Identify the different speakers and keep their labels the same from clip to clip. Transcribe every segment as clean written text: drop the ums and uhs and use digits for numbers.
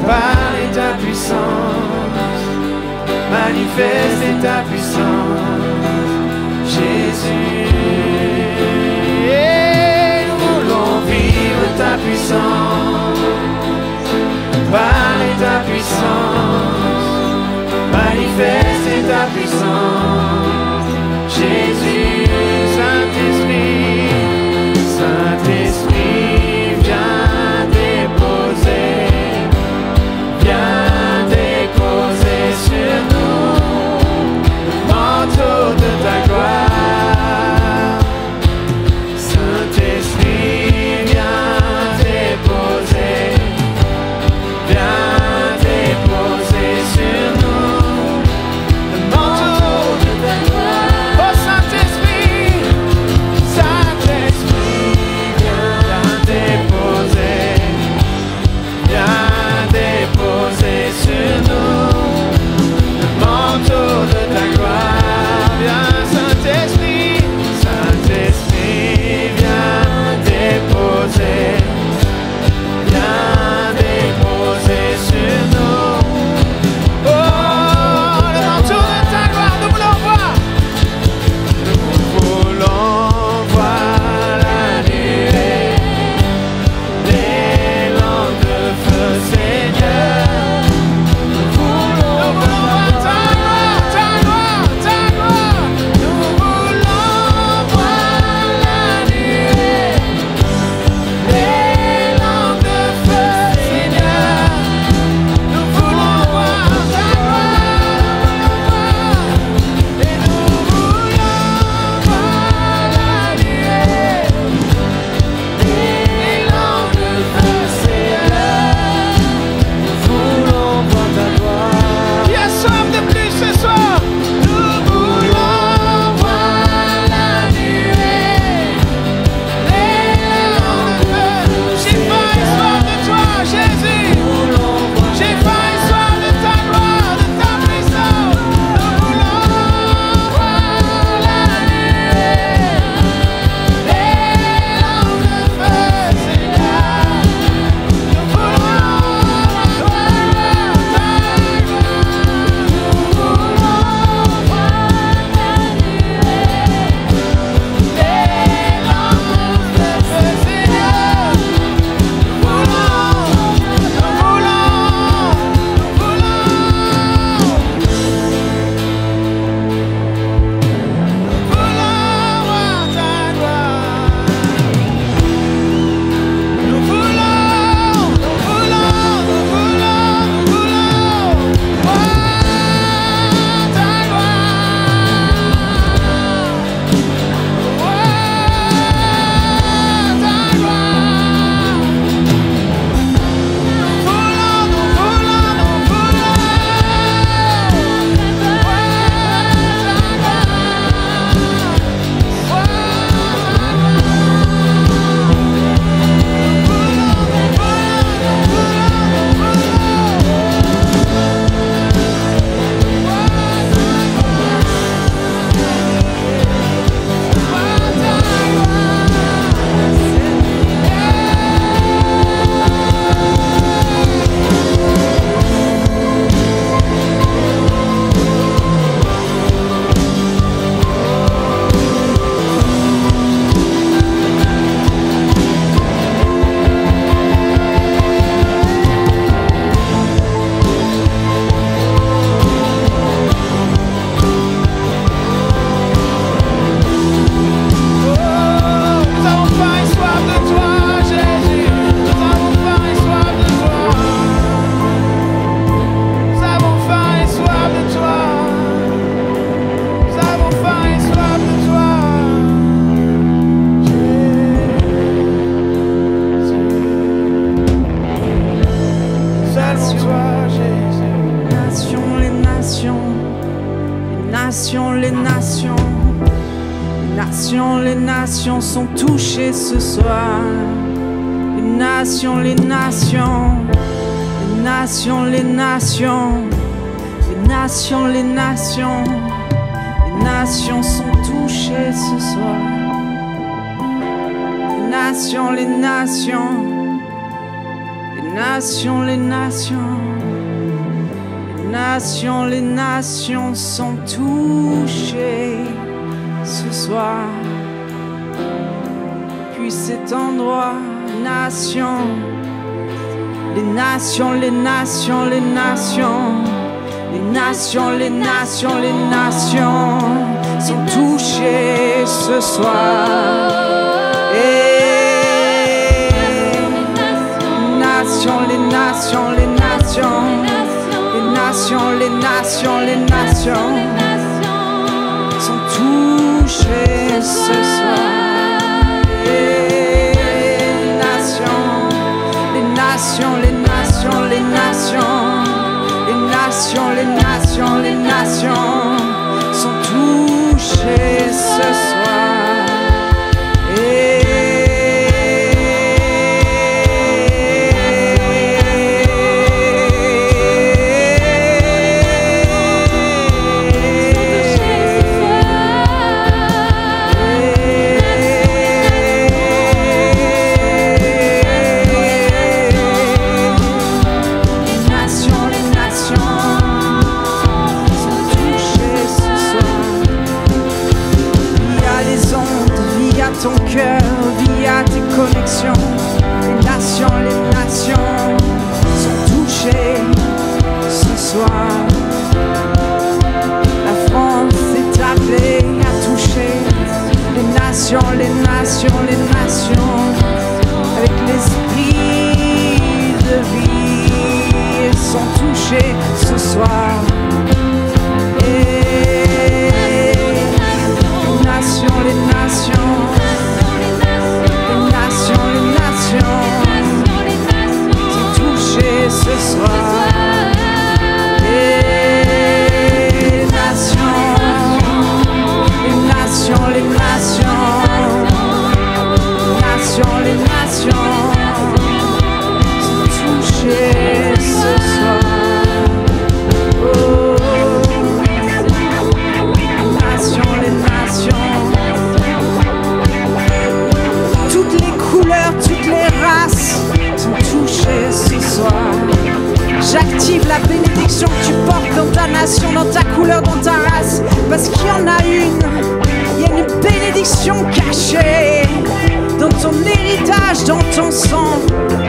Speaker 1: Parle ta puissance, manifeste ta puissance, Jésus. Et nous voulons vivre ta puissance, parle ta puissance, manifeste ta puissance, Jésus. Saint-Esprit, Saint-Esprit, viens déposer. Viens déposer sur nous le manteau de ta gloire.
Speaker 2: nations sont touchées ce soir. Les nations, les nations, les nations, les nations, les nations, les nations, les nations sont touchées ce soir. Les nations, les nations, les nations, les nations, les nations, les nations sont touchées ce soir. Puis cet endroit, nations, les nations, les nations, les nations, les nations, les nations, les nations sont touchées ce soir. Les nations, les nations, les nations, les nations, les nations sont touchées ce soir. Les nations, les nations, les nations, les nations, les nations, les nations, les nations sont touchées ce soir. Via tes connexions, les nations sont touchées ce soir. La France est appelée à toucher les nations, les nations, les nations, avec l'esprit de vie. Elles sont touchées ce soir. Les nations, les nations, sont touchées ce soir. Les nations, les nations, les nations, les nations sont touchées ce soir. Oh, les nations, les nations. Toutes les couleurs, toutes les races sont touchées ce soir. J'active la bénédiction que tu portes dans ta nation, dans ta couleur, dans ta race. Parce qu'il y en a une, il y a une bénédiction cachée dans ton héritage, dans ton sang.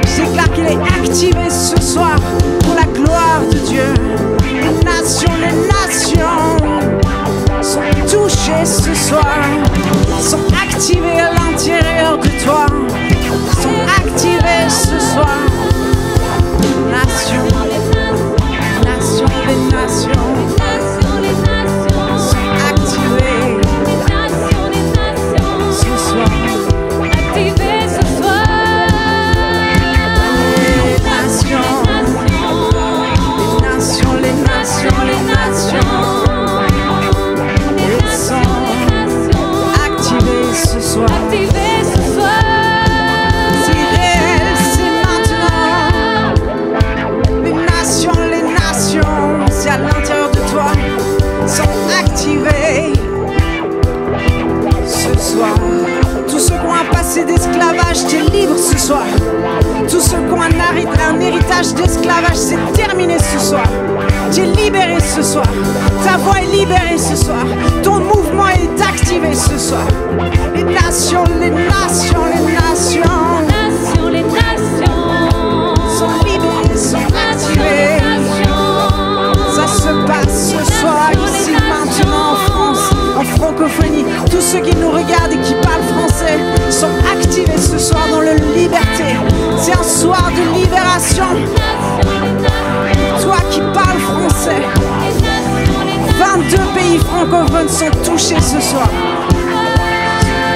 Speaker 2: Je déclare qu'elle est activée ce soir pour la gloire de Dieu. Les nations sont touchées ce soir, sont activées à l'intérieur de toi, sont activées ce soir. Nations, nations, les nations sont activées ce soir.
Speaker 3: Activées ce soir.
Speaker 2: Les nations, les nations, les nations, elles sont activées ce soir.
Speaker 3: Activées ce soir.
Speaker 2: C'est réel, c'est maintenant. Les nations, c'est à l'intérieur de toi, sont activées ce soir. Tous ceux qui ont un passé d'esclavage, t'es libre ce soir. Tous ceux qui ont un héritage d'esclavage, c'est terminé ce soir. T'es libéré ce soir. Ta voix est libérée ce soir. Ton mouvement est activé ce soir. Les nations, les nations, les nations,
Speaker 3: Les nations
Speaker 2: sont libérées, sont activées. Ça se passe ce soir, ici, maintenant, en France, en francophonie. Tous ceux qui nous regardent et qui parlent français sont activés ce soir dans la liberté. C'est un soir de libération. Toi qui parles français, 22 pays francophones sont touchés ce soir.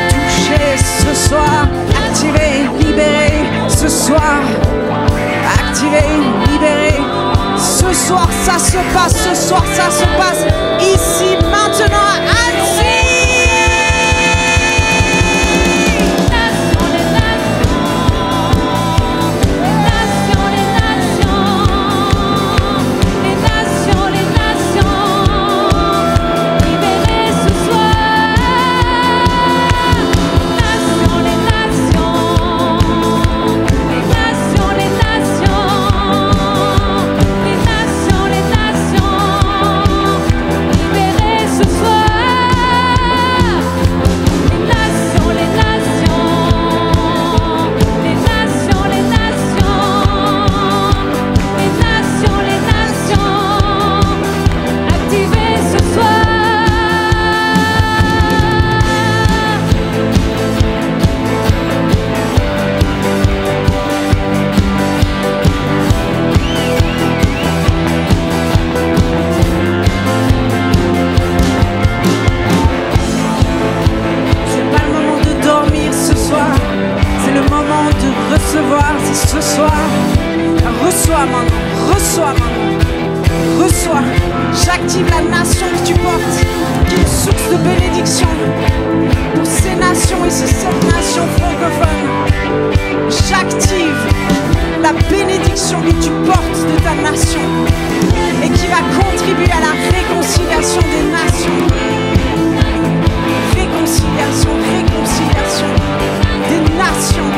Speaker 2: Touchés ce soir, activés, libérés ce soir. Activés, libérés. Ce soir, ça se passe, ce soir, ça se passe. Ici, maintenant, à Annecy. moment de recevoir, c'est ce soir. Reçois maintenant, reçois maintenant. Reçois. J'active la nation que tu portes, qui est une source de bénédiction pour ces nations et c'est cette nation francophone. J'active la bénédiction que tu portes de ta nation et qui va contribuer à la réconciliation des nations. Réconciliation, réconciliation des nations.